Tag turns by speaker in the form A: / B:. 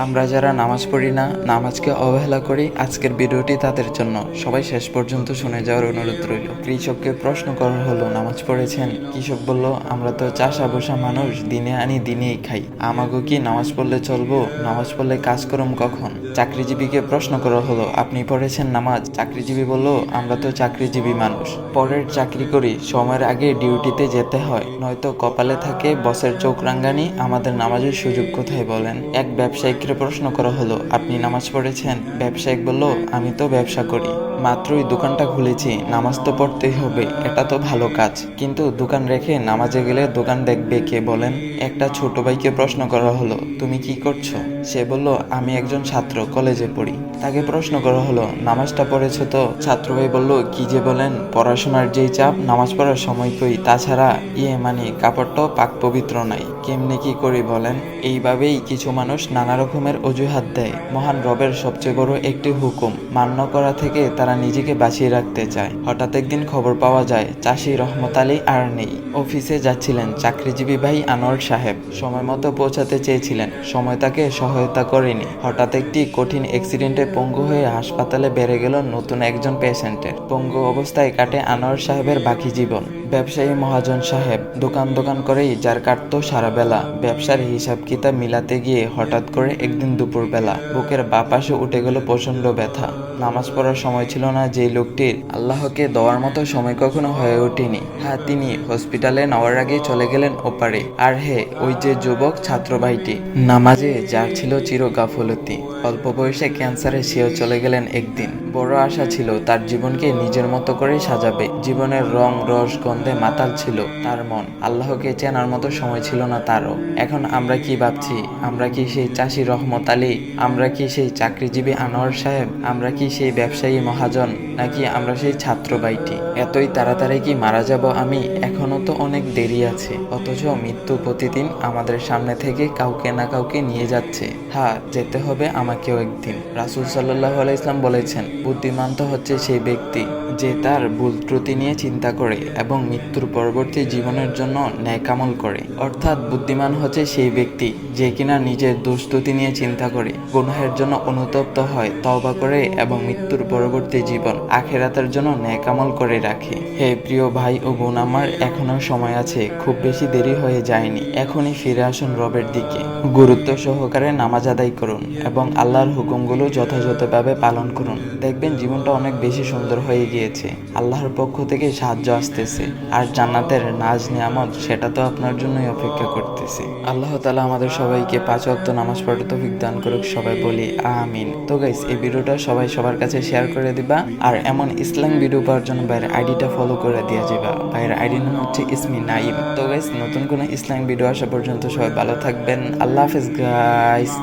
A: আমরা যারা নামাজ পড়ি না, নামাজকে অবহেলা করি, আজকের ভিডিওটি তাদের জন্য। সবাই শেষ পর্যন্ত শুনে যাওয়ার অনুরোধ রইল। কৃষককে প্রশ্ন করা হলো, নামাজ পড়েছেন? কৃষক বলল, আমরা তো চাষা বসা মানুষ, দিনে আনি দিনেই খাই, আমাগো কি নামাজ পড়লে চলবো? নামাজ পড়লে কাজ করম কখন? চাকরিজীবীকে প্রশ্ন করা হলো, আপনি পড়েছেন নামাজ? চাকরিজীবী বলল, আমরা তো চাকরিজীবী মানুষ, পরের চাকরি করি, সময়ের আগে ডিউটিতে যেতে হয়, নয়তো কপালে থাকে বসের চোখ রাঙ্গানি, আমাদের নামাজের সুযোগ কোথায় বলেন? এক ব্যবসায়িককে প্রশ্ন করা হলো, আপনি নামাজ পড়েছেন? ব্যবসায়িক বলল, আমি তো ব্যবসা করি, মাত্রই দোকানটা খুলেছি, নামাজ তো পড়তেই হবে, এটা তো ভালো কাজ, কিন্তু দোকান রেখে নামাজে গেলে দোকান দেখবে কে বলেন? একটা ছোট ভাইকে প্রশ্ন করা হলো, তুমি কি করছো? সে বলল, আমি একজন ছাত্র, কলেজে পড়ি। তাকে প্রশ্ন করা হলো, নামাজটা পড়েছো তো? ছাত্র ভাই বলল, কি যে বলেন, পড়াশোনার যেই চাপ, নামাজ পড়ার সময় কই, তাছাড়া কাপড়টাও পাক পবিত্র নাই, কেমনে কি করি বলেন? এইভাবেই কিছু মানুষ নানা রকমের অজুহাত দেয়। মহান রবের সবচেয়ে বড় একটি হুকুম মান্য করা থেকে তারা নিজেকে বাঁচিয়ে রাখতে চায়। হঠাৎ একদিন খবর পাওয়া যায়, চাষি রহমত আলী আর নেই। অফিসে যাচ্ছিলেন চাকরিজীবী ভাই আনোয়ার সাহেব, সময় মতো পৌঁছাতে চেয়েছিলেন, সময় তাকে সহায়তা করেনি। হঠাৎ একটি কঠিন অ্যাক্সিডেন্টে পঙ্গু হয়ে হাসপাতালে বেড়ে গেল নতুন একজন পেশেন্টের। পঙ্গু অবস্থায় কাটে আনোয়ার সাহেবের বাকি জীবন। ব্যবসায়ী মহাজন সাহেব দোকান করেই যার কাটতো সারা বেলা। ব্যবসার হিসাব কিতাব মিলাতে গিয়ে হঠাৎ করে একদিন দুপুরবেলা বুকের বাঁ পাশে উঠে গেল প্রচন্ড ব্যথা। নামাজ পড়ার সময় ছিল না যেই লোকটির, আল্লাহকে দেওয়ার মতো সময় কখনো হয়ে ওঠেনি। হ্যাঁ, তিনি হসপিটালে নেওয়ার আগে চলে গেলেন ওপারে। আর হে, ওই যে যুবক ছাত্র ভাইটি, নামাজে যার ছিল চির গাফলতি, অল্প বয়সে ক্যান্সারে সেও চলে গেলেন একদিন। বড় আশা ছিল তার জীবনকে নিজের মতো করে সাজাবে। জীবনের রং রস গন্ধে মাতাল ছিল তার মন, আল্লাহকে চেনার মতো সময় ছিল না তারও। এখন আমরা কি ভাবছি? আমরা কি সেই চাষি রহমত আলী? আমরা কি সেই চাকরিজীবী আনোয়ার সাহেব? আমরা কি সেই ব্যবসায়ী মহাজন? নাকি আমরা সেই ছাত্র ভাইটি? এতই তাড়াতাড়ি কি মারা যাব আমি? এখনো তো অনেক দেরি আছে। অথচ মৃত্যু প্রতিদিন আমাদের সামনে থেকে কাউকে না কাউকে নিয়ে যাচ্ছে। হ্যাঁ, যেতে হবে আমাকেও একদিন। রাসূল সাল্লাল্লাহু আলাইহি ওয়াসাল্লাম বলেছেন, বুদ্ধিমান তো হচ্ছে সেই ব্যক্তি যে তার ভুল ত্রুটি নিয়ে চিন্তা করে এবং মৃত্যুর পরবর্তী জীবনের জন্য ন্যায় আমল করে। অর্থাৎ বুদ্ধিমান হচ্ছে সেই ব্যক্তি যে কিনা নিজের দোষ ত্রুটি নিয়ে চিন্তা করে, গুনাহের জন্য অনুতপ্ত হয়, তওবা করে এবং মৃত্যুর পরবর্তী জীবন আখিরাতের জন্য ন্যায় আমল করে রাখে। হে প্রিয় ভাই ও বোন আমার, এখনো সময় আছে, খুব বেশি দেরি হয়ে যায়নি। এখনই ফিরে আসুন রবের দিকে, গুরুত্ব সহকারে নামাজ আদায় করুন এবং আল্লাহর হুকুমগুলো যথাযথভাবে পালন করুন। দেখবেন জীবনটা অনেক বেশি সুন্দর হয়ে গিয়েছে। আল্লাহর পক্ষ থেকে সাহায্য আসতেছে, আর জান্নাতের নাজ নিয়ামত সেটা তো আপনার জন্যই অপেক্ষা করতেছে। আল্লাহ তাআলা আমাদের সবাইকে 5 ওয়াক্ত নামাজ পড়ার তৌফিক দান করুক, সবাই বলি আমিন। তো গাইস, এই ভিডিওটা সবাই সবার কাছে শেয়ার করে দিবা, আর এমন ইসলাম ভিডিও পাওয়ার জন্য ভাইয়ের আইডিটা ফলো করে দিয়ে যাবা। ভাইয়ের আইডি নাম হচ্ছে ইসমি নাইম। তো গাইস, নতুন কোনো ইসলাম ভিডিও আসা পর্যন্ত সবাই ভালো থাকবেন। আল্লাহ হাফেজ গাইস।